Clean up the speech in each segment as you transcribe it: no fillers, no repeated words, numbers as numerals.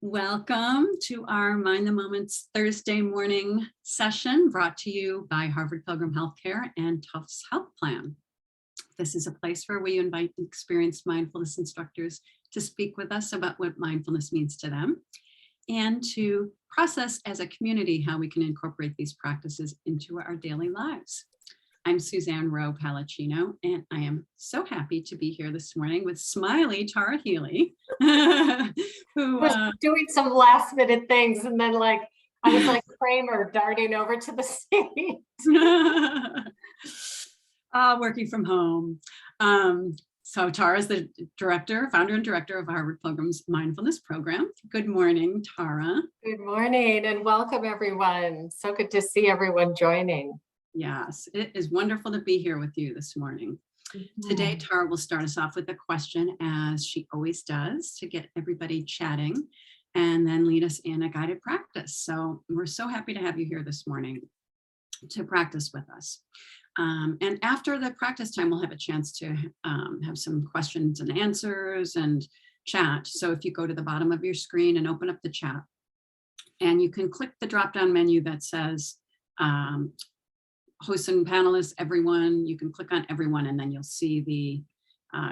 Welcome to our Mind the Moment's Thursday morning session brought to you by Harvard Pilgrim Healthcare and Tufts Health Plan. This is a place where we invite experienced mindfulness instructors to speak with us about what mindfulness means to them and to process as a community how we can incorporate these practices into our daily lives. I'm Suzanne Rowe Palacino, and I am so happy to be here this morning with smiley Tara Healey, who was doing some last minute things, and then I was like Kramer darting over to the stage. Working from home. So Tara is the founder and director of Harvard Pilgrim's Mindfulness Program. Good morning, Tara. Good morning and welcome everyone. So good to see everyone joining. Yes, it is wonderful to be here with you this morning. Mm-hmm. Today, Tara will start us off with a question, as she always does, to get everybody chatting and then lead us in a guided practice. So we're so happy to have you here this morning to practice with us. And after the practice time, we'll have a chance to have some questions and answers and chat. So if you go to the bottom of your screen and open up the chat, and you can click the drop-down menu that says hosts and panelists, everyone, you can click on everyone, and then you'll see the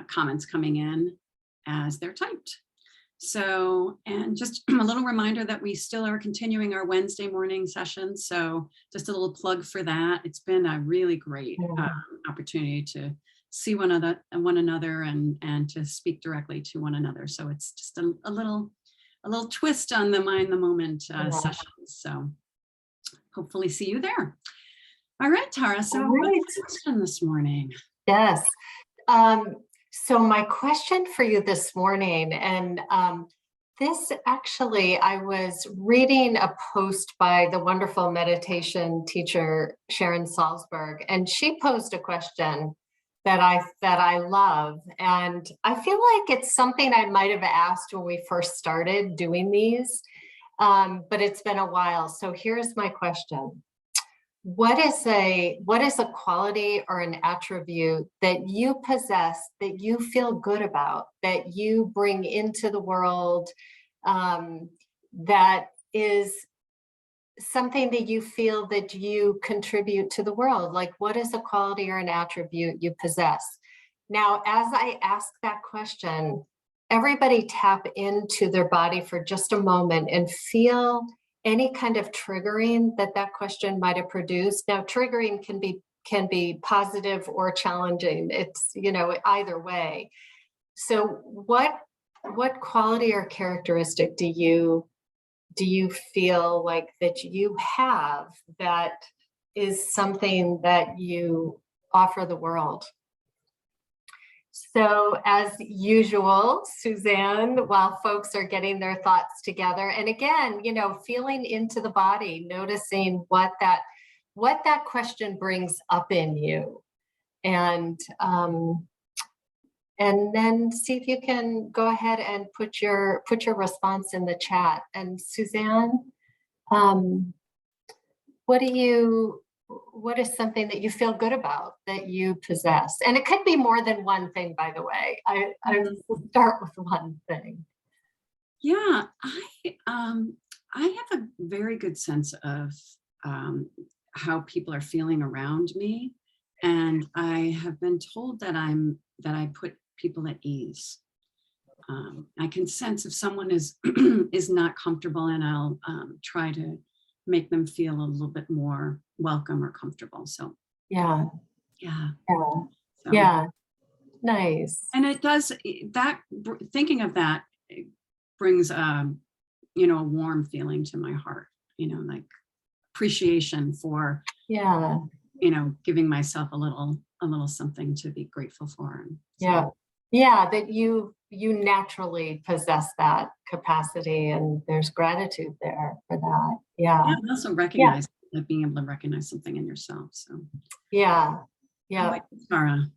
comments coming in as they're typed. So, and just a little reminder that we still are continuing our Wednesday morning sessions. So just a little plug for that. It's been a really great opportunity to see one another and to speak directly to one another. So it's just a little twist on the Mind the Moment sessions. So hopefully see you there. All right, Tara, so what's the question this morning? Yes. So my question for you this morning, and this actually, I was reading a post by the wonderful meditation teacher, Sharon Salzberg, and she posed a question that I love. And I feel like it's something I might have asked when we first started doing these, but it's been a while. So here's my question. What is a quality or an attribute that you possess, that you feel good about, that you bring into the world, that is something that you feel that you contribute to the world? Like, what is a quality or an attribute you possess? Now, as I ask that question, everybody tap into their body for just a moment and feel any kind of triggering that question might have produced. Now, triggering can be positive or challenging. It's, either way. So what quality or characteristic do you feel like that you have that is something that you offer the world? So as usual, Suzanne, while folks are getting their thoughts together, and again, feeling into the body, noticing what that question brings up in you, and then see if you can go ahead and put your response in the chat. And Suzanne, what is something that you feel good about that you possess? And it could be more than one thing, by the way. I will start with one thing. Yeah, I have a very good sense of how people are feeling around me. And I have been told that I put people at ease. I can sense if someone is not comfortable, and I'll try to make them feel a little bit more welcome or comfortable. So yeah. Nice. And it does that. Thinking of that brings a warm feeling to my heart. Like appreciation for giving myself a little something to be grateful for. And so, that you naturally possess that capacity, and there's gratitude there for that. And also recognize being able to recognize something in yourself. So Tara.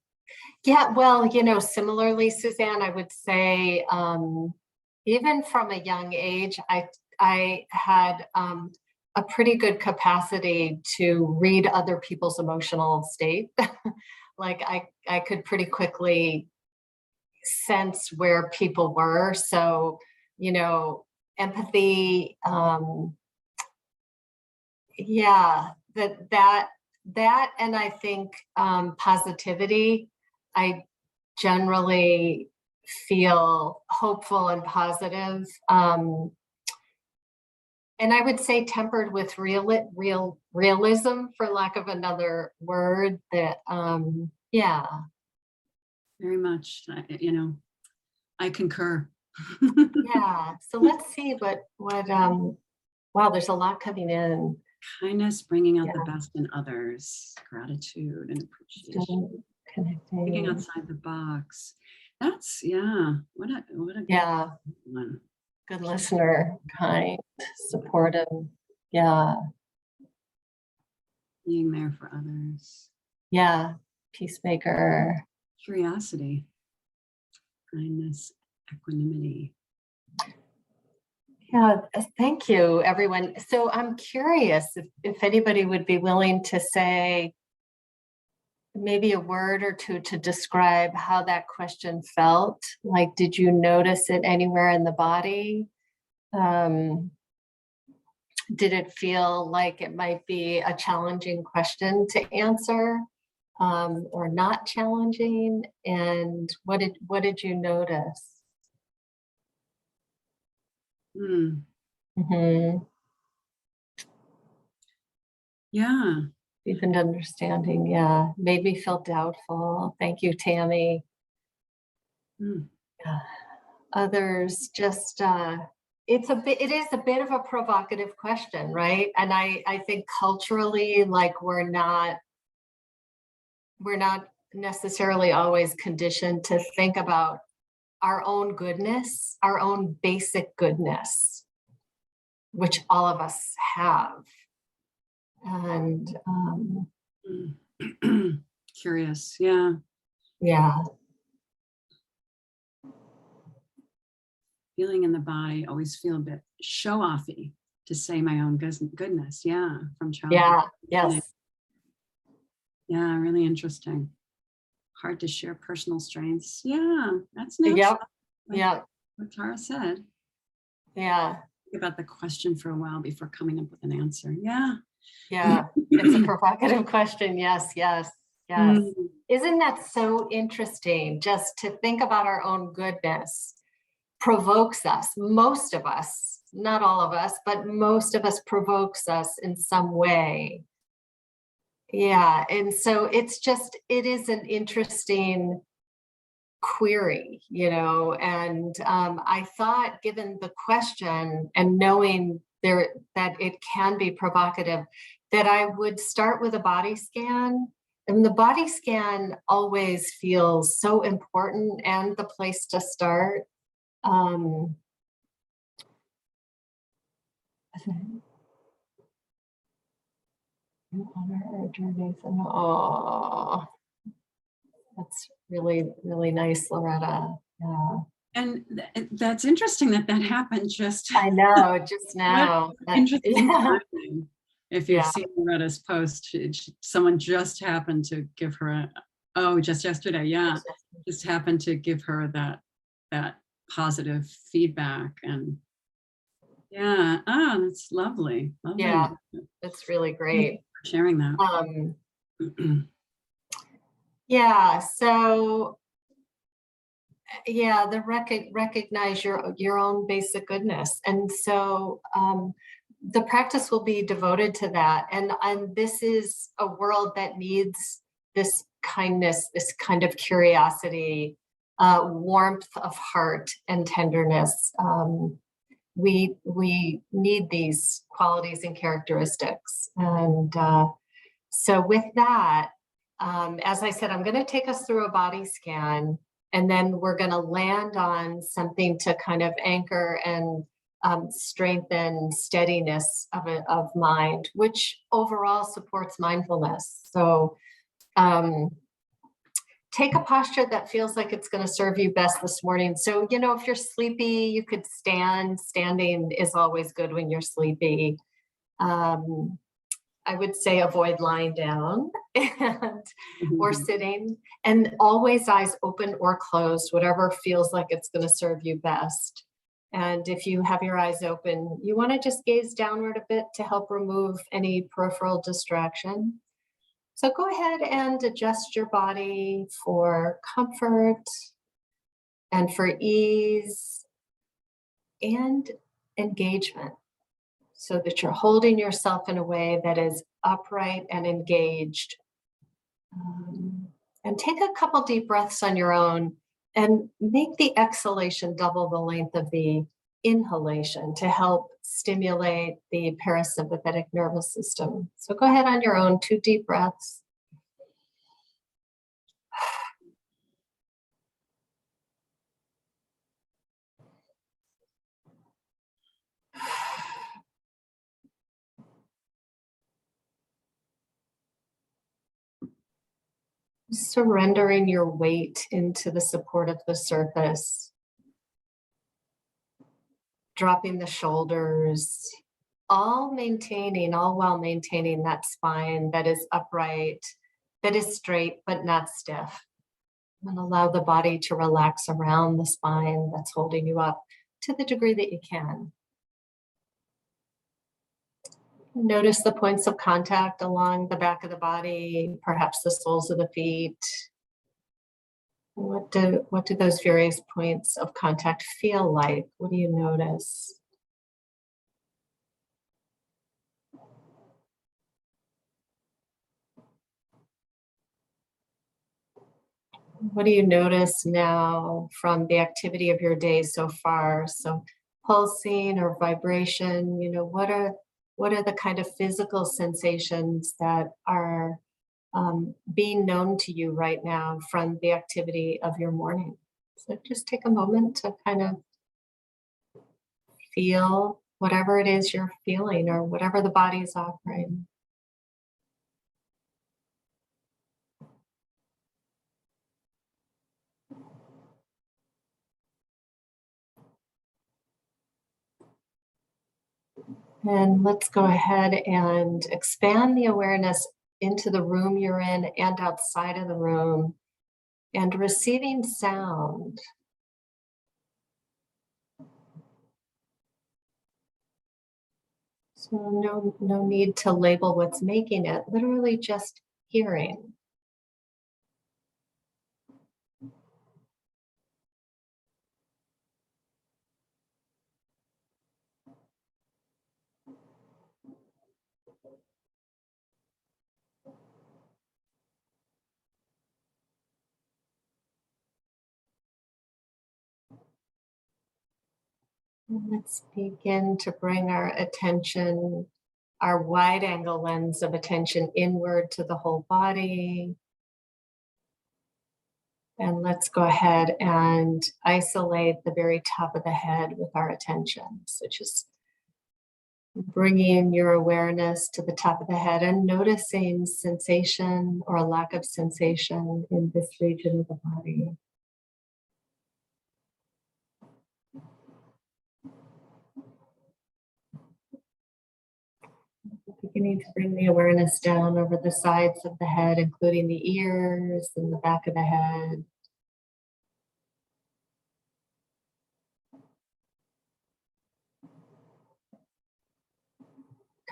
Yeah, well, similarly, Suzanne, I would say even from a young age, I had a pretty good capacity to read other people's emotional state. Like I could pretty quickly sense where people were. So, empathy, yeah, that, and I think positivity. I generally feel hopeful and positive. And I would say tempered with realism, for lack of another word, that, yeah. Very much, I concur. Yeah. So let's see what, wow, there's a lot coming in. Kindness, bringing out Yeah. the best in others, gratitude and appreciation, Still connecting. thinking outside the box. That's, what a good Yeah. one. Good listener, kind, supportive. Yeah. Being there for others. Yeah. Peacemaker. Curiosity, kindness, equanimity. Yeah, thank you, everyone. So I'm curious if anybody would be willing to say maybe a word or two to describe how that question felt. Like, did you notice it anywhere in the body? Did it feel like it might be a challenging question to answer, or not challenging? And what did you notice? Mm-hmm. Yeah. Deepened understanding. Yeah. Made me feel doubtful. Thank you, Tammy. Yeah. Others just, it is a bit of a provocative question, right? And I think culturally, like we're not necessarily always conditioned to think about our own goodness, our own basic goodness, which all of us have. And curious. Yeah. Yeah. Feeling in the body, always feel a bit show-offy to say my own goodness. Yeah. From childhood. Yeah. Yes. Yeah. Really interesting. Hard to share personal strengths. Yeah. That's natural. Yep. Like Yeah. what Tara said. Yeah. Think about the question for a while before coming up with an answer. Yeah. Yeah. It's a provocative question. Yes. Yes. Yes. Isn't that so interesting? Just to think about our own goodness provokes us. Most of us, not all of us, but most of us provokes us in some way. Yeah. And so it is an interesting query, and I thought, given the question and knowing that it can be provocative, that I would start with a body scan. And the body scan always feels so important and the place to start. You honor our journeys, and that's really, really nice, Loretta. Yeah. And that's interesting that happened just. I know, just now. Interesting timing. If you've Yeah. seen Loretta's post, someone just happened to give her just yesterday. Yeah. Just happened to give her that positive feedback. And yeah. Oh, that's lovely. Lovely. Yeah, that's really great. For sharing that. Yeah. So yeah, recognize your own basic goodness. And so the practice will be devoted to that. And this is a world that needs this kindness, this kind of curiosity, warmth of heart and tenderness. We need these qualities and characteristics. And so with that, as I said, I'm going to take us through a body scan, and then we're going to land on something to kind of anchor and strengthen steadiness of mind, which overall supports mindfulness. So take a posture that feels like it's going to serve you best this morning. So, if you're sleepy, you could stand. Standing is always good when you're sleepy. I would say avoid lying down or sitting, and always eyes open or closed, whatever feels like it's going to serve you best. And if you have your eyes open, you want to just gaze downward a bit to help remove any peripheral distraction. So go ahead and adjust your body for comfort and for ease and engagement, so that you're holding yourself in a way that is upright and engaged. And take a couple deep breaths on your own and make the exhalation double the length of the inhalation to help stimulate the parasympathetic nervous system. So go ahead on your own, 2 deep breaths. Surrendering your weight into the support of the surface. Dropping the shoulders, all while maintaining that spine that is upright, that is straight, but not stiff. And allow the body to relax around the spine that's holding you up to the degree that you can. Notice the points of contact along the back of the body, perhaps the soles of the feet. What do those various points of contact feel like? What do you notice? What do you notice now from the activity of your day so far? So pulsing or vibration, what are the kind of physical sensations that are being known to you right now from the activity of your morning? So just take a moment to kind of feel whatever it is you're feeling or whatever the body's offering. And let's go ahead and expand the awareness into the room you're in and outside of the room, and receiving sound. So no need to label what's making it, literally just hearing. Let's begin to bring our attention, our wide angle lens of attention inward to the whole body. And let's go ahead and isolate the very top of the head with our attention. So just bringing your awareness to the top of the head and noticing sensation or a lack of sensation in this region of the body. Beginning to bring the awareness down over the sides of the head, including the ears and the back of the head.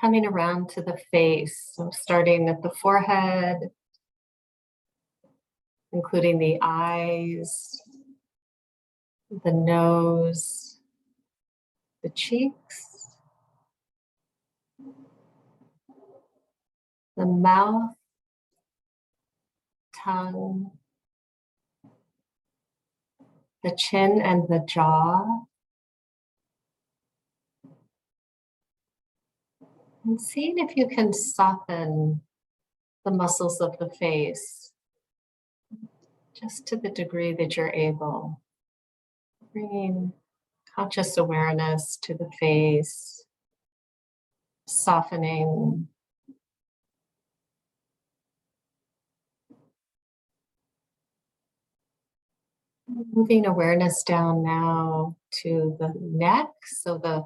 Coming around to the face, so starting at the forehead, including the eyes, the nose, the cheeks, the mouth, tongue, the chin and the jaw, and seeing if you can soften the muscles of the face just to the degree that you're able. Bringing conscious awareness to the face, softening. Moving awareness down now to the neck, so the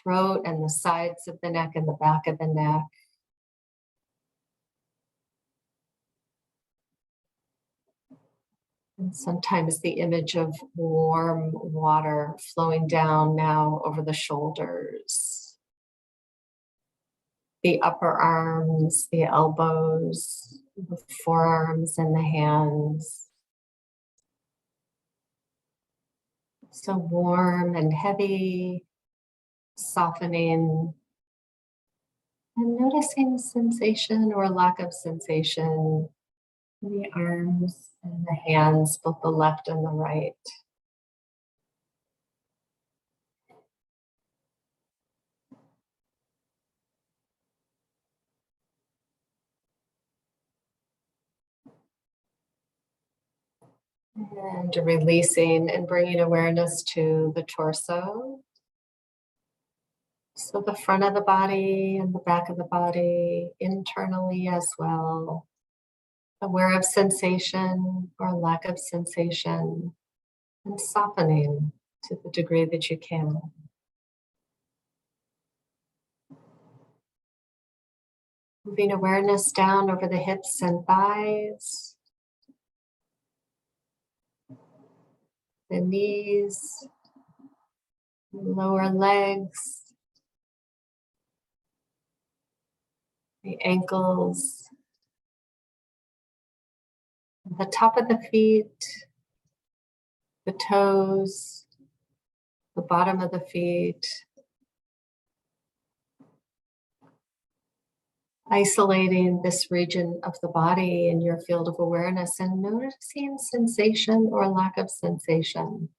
throat and the sides of the neck and the back of the neck. And sometimes the image of warm water flowing down now over the shoulders, the upper arms, the elbows, the forearms, and the hands. So warm and heavy, softening, and noticing sensation or lack of sensation in the arms and the hands, both the left and the right. And releasing and bringing awareness to the torso. So the front of the body and the back of the body, internally as well. Aware of sensation or lack of sensation, and softening to the degree that you can. Moving awareness down over the hips and thighs, the knees, lower legs, the ankles, the top of the feet, the toes, the bottom of the feet. Isolating this region of the body in your field of awareness and noticing sensation or lack of sensation.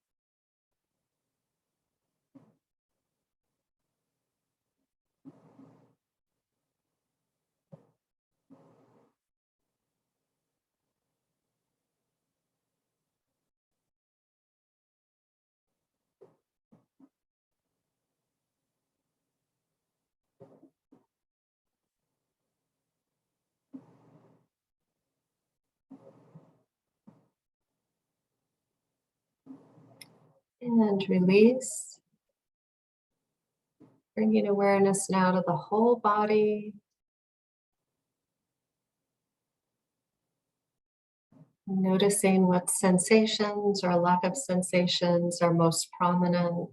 And release. Bringing awareness now to the whole body. Noticing what sensations or lack of sensations are most prominent.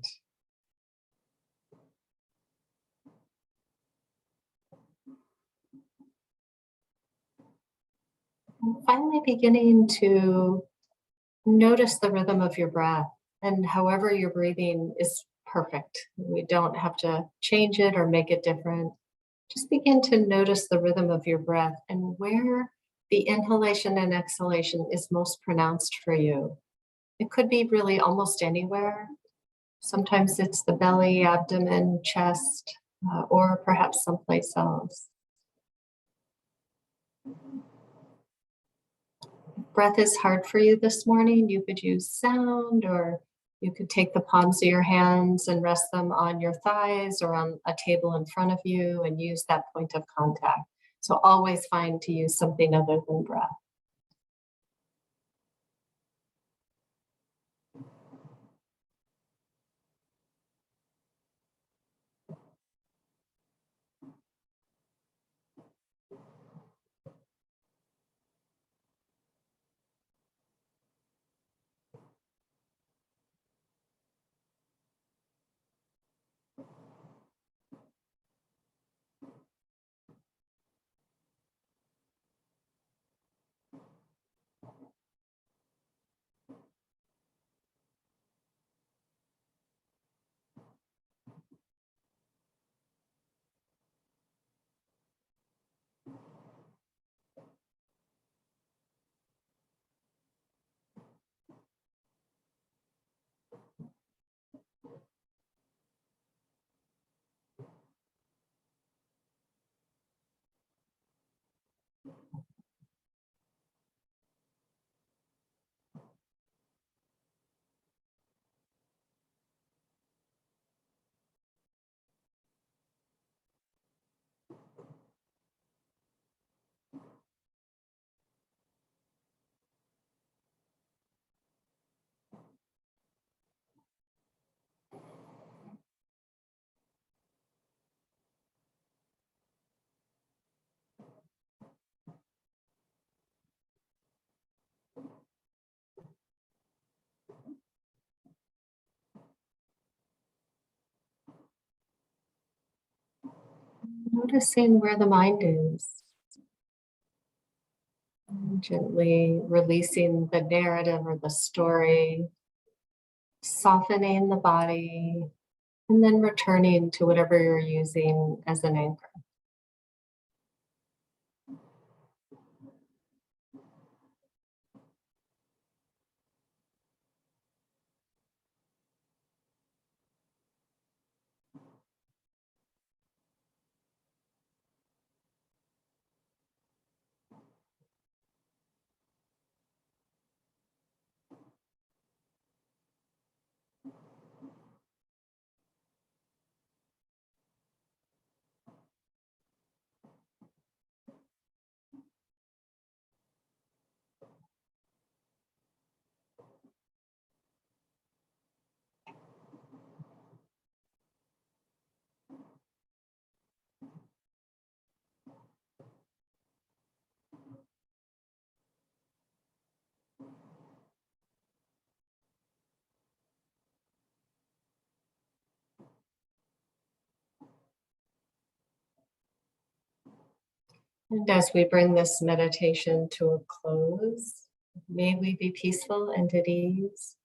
And finally beginning to notice the rhythm of your breath, and however you're breathing is perfect. We don't have to change it or make it different. Just begin to notice the rhythm of your breath and where the inhalation and exhalation is most pronounced for you. It could be really almost anywhere. Sometimes it's the belly, abdomen, chest, or perhaps someplace else. If breath is hard for you this morning, you could use sound, or you could take the palms of your hands and rest them on your thighs or on a table in front of you and use that point of contact. So always find to use something other than breath. Noticing where the mind is. And gently releasing the narrative or the story, softening the body, and then returning to whatever you're using as an anchor. And as we bring this meditation to a close, may we be peaceful and at ease.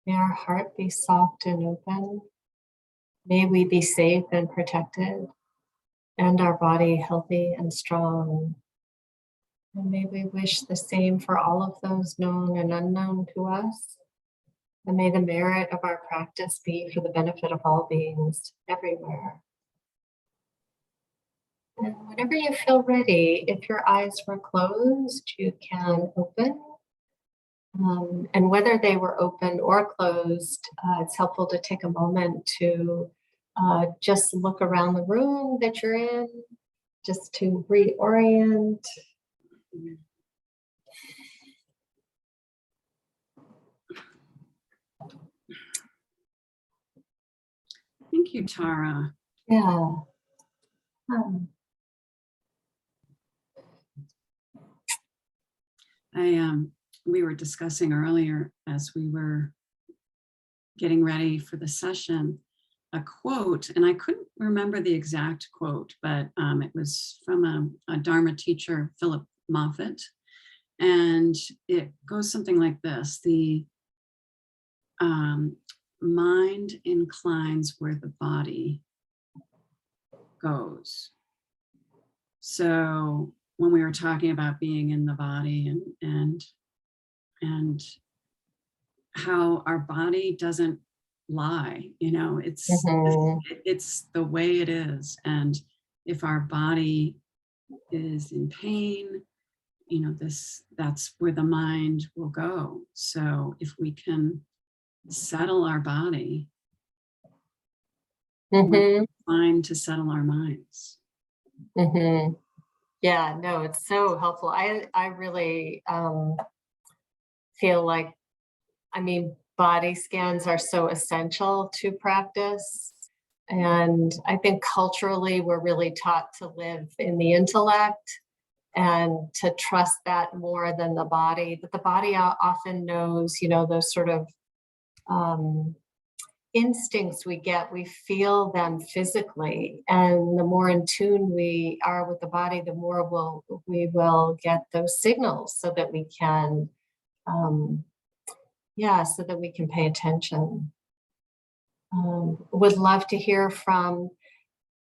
May our heart be soft and open. May we be safe and protected, and our body healthy and strong. And may we wish the same for all of those known and unknown to us. And may the merit of our practice be for the benefit of all beings everywhere. And whenever you feel ready, if your eyes were closed, you can open. And whether they were open or closed, it's helpful to take a moment to just look around the room that you're in, just to reorient. Thank you, Tara. Yeah. We were discussing earlier as we were getting ready for the session, a quote, and I couldn't remember the exact quote, but it was from a Dharma teacher, Philip Moffat, and it goes something like this: the mind inclines where the body goes. So when we were talking about being in the body and how our body doesn't lie, it's it's the way it is. And if our body is in pain, that's where the mind will go. So if we can settle our body, we're inclined to settle our minds. Yeah, no, it's so helpful. I really feel like, body scans are so essential to practice. And I think culturally, we're really taught to live in the intellect and to trust that more than the body. But the body often knows, those sort of instincts we get, we feel them physically. And the more in tune we are with the body, the more we will get those signals so that we can, so that we can pay attention. Would love to hear from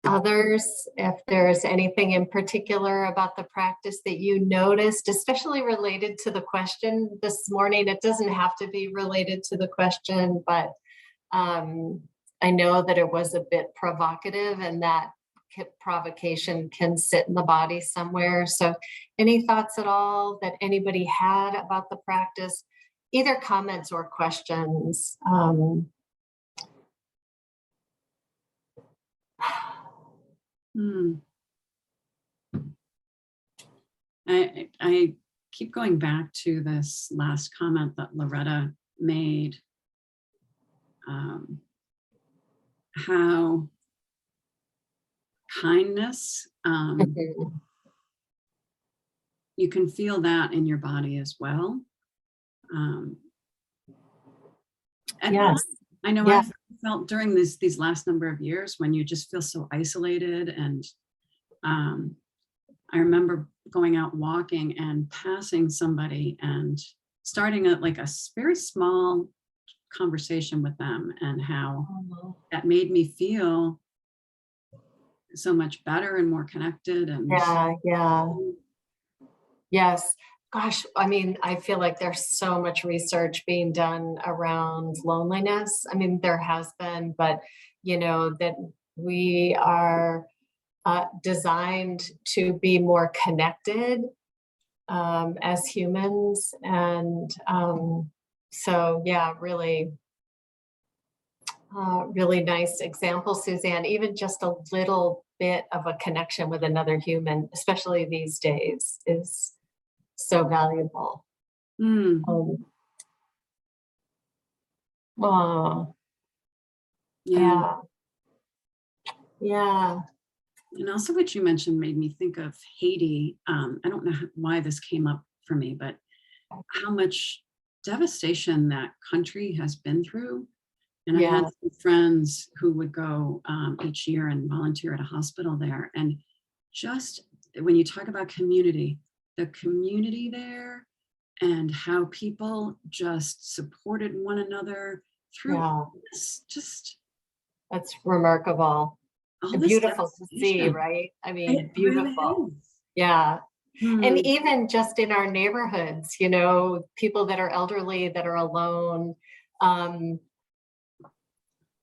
others if there's anything in particular about the practice that you noticed, especially related to the question this morning. It doesn't have to be related to the question, but I know that it was a bit provocative, and that provocation can sit in the body somewhere. So any thoughts at all that anybody had about the practice, either comments or questions? I keep going back to this last comment that Loretta made, how kindness, you can feel that in your body as well. And yes. I know Yeah. I've felt during these last number of years when you just feel so isolated and I remember going out walking and passing somebody and starting like a very small conversation with them, and how that made me feel so much better and more connected. And Yeah. Yes. Gosh, I mean, I feel like there's so much research being done around loneliness. I mean, there has been, but that we are designed to be more connected as humans. And so, yeah, really, really nice example, Suzanne. Even just a little bit of a connection with another human, especially these days, is so valuable. Oh, yeah. Yeah. And also what you mentioned made me think of Haiti. I don't know why this came up for me, but how much devastation that country has been through. And I had some friends who would go each year and volunteer at a hospital there. And just when you talk about community, the community there and how people just supported one another through this, just that's remarkable. Beautiful to see, right? I mean, beautiful. Really, yeah. And even just in our neighborhoods, people that are elderly, that are alone,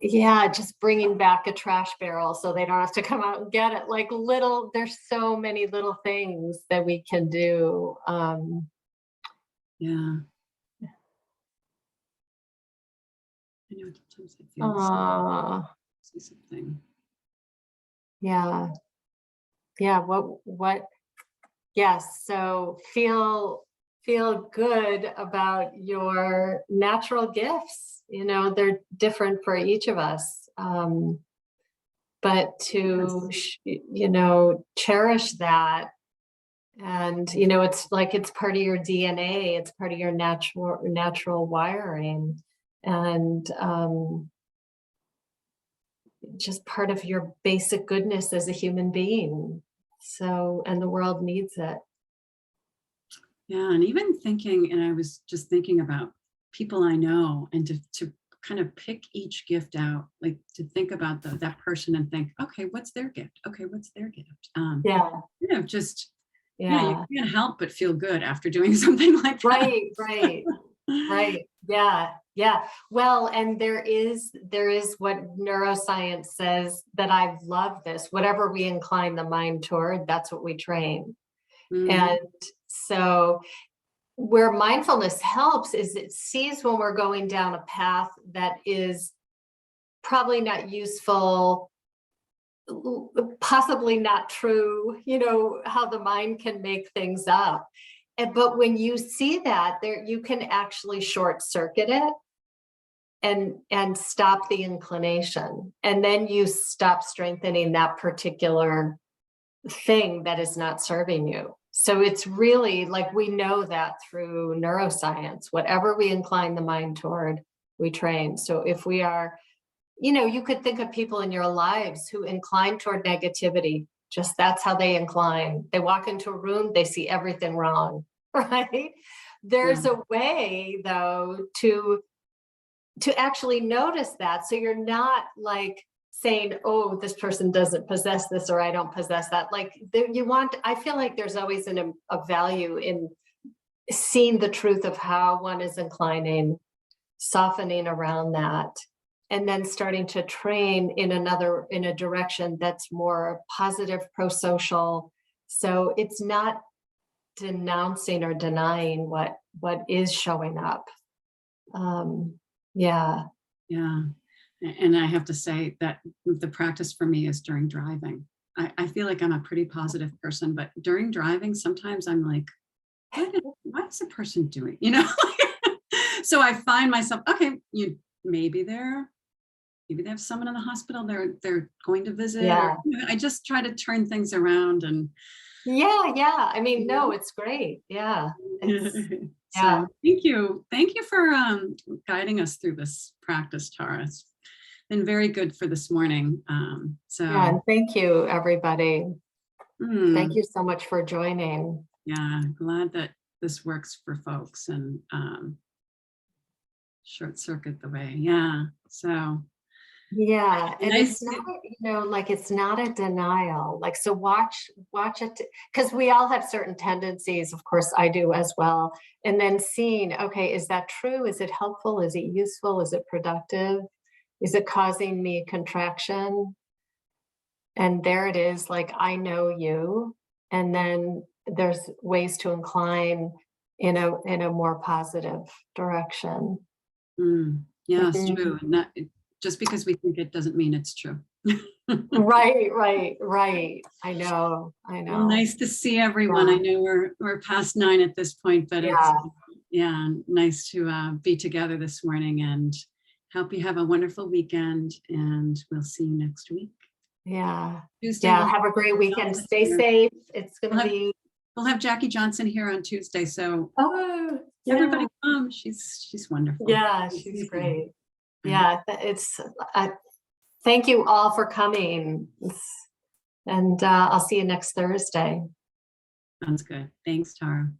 just bringing back a trash barrel so they don't have to come out and get it. Like there's so many little things that we can do. Yeah. I know sometimes I feel see something. Yeah. Yes. So feel good about your natural gifts. They're different for each of us. But to, cherish that. And, it's like, it's part of your DNA. It's part of your natural wiring. And, just part of your basic goodness as a human being. So, and the world needs it. Yeah. And even thinking, and I was just thinking about people I know, and to kind of pick each gift out, like to think about that person and think, okay, what's their gift? Okay, what's their gift? Just, you can't help but feel good after doing something like that. Right. Yeah. Well, and there is what neuroscience says, that I've loved this. Whatever we incline the mind toward, that's what we train. And so where mindfulness helps is it sees when we're going down a path that is probably not useful, possibly not true, how the mind can make things up. But when you see that, there, you can actually short circuit it and stop the inclination. And then you stop strengthening that particular thing that is not serving you. So it's really like, we know that through neuroscience, whatever we incline the mind toward, we train. So if we are, you could think of people in your lives who incline toward negativity, just that's how they incline. They walk into a room, they see everything wrong, right? There's a way though to actually notice that. So you're not like saying, oh, this person doesn't possess this, or I don't possess that. Like I feel like there's always a value in seeing the truth of how one is inclining, softening around that, and then starting to train in a direction that's more positive, pro-social. So it's not denouncing or denying what is showing up. Yeah. And I have to say that the practice for me is during driving. I feel like I'm a pretty positive person, but during driving, sometimes I'm like, what is the person doing? So I find myself, okay, maybe they have someone in the hospital they're going to visit. Or, I just try to turn things around. And I mean, no, it's great. So thank you for guiding us through this practice, Tara. It's been very good for this morning. And thank you, everybody. Thank you so much for joining. Yeah, glad that this works for folks and short circuit the way. Yeah. So Yeah, and nice. it's not, like it's not a denial. Like, so watch it, because we all have certain tendencies. Of course, I do as well. And then seeing, okay, is that true? Is it helpful? Is it useful? Is it productive? Is it causing me contraction? And there it is, like, I know you. And then there's ways to incline in a more positive direction. Yeah, it's Mhm. true. And that, just because we think it doesn't mean it's true. Right. I know. Well, nice to see everyone. Yeah. I know we're past 9 at this point, but it's Yeah. nice to be together this morning, and hope you have a wonderful weekend, and we'll see you next week. Yeah. Tuesday, Yeah. Have a great weekend. Stay safe. It's going to be. We'll have Jackie Johnson here on Tuesday, so Oh, everybody yeah. come. She's wonderful. Yeah, she's great. Yeah, thank you all for coming. And I'll see you next Thursday. Sounds good. Thanks, Tara.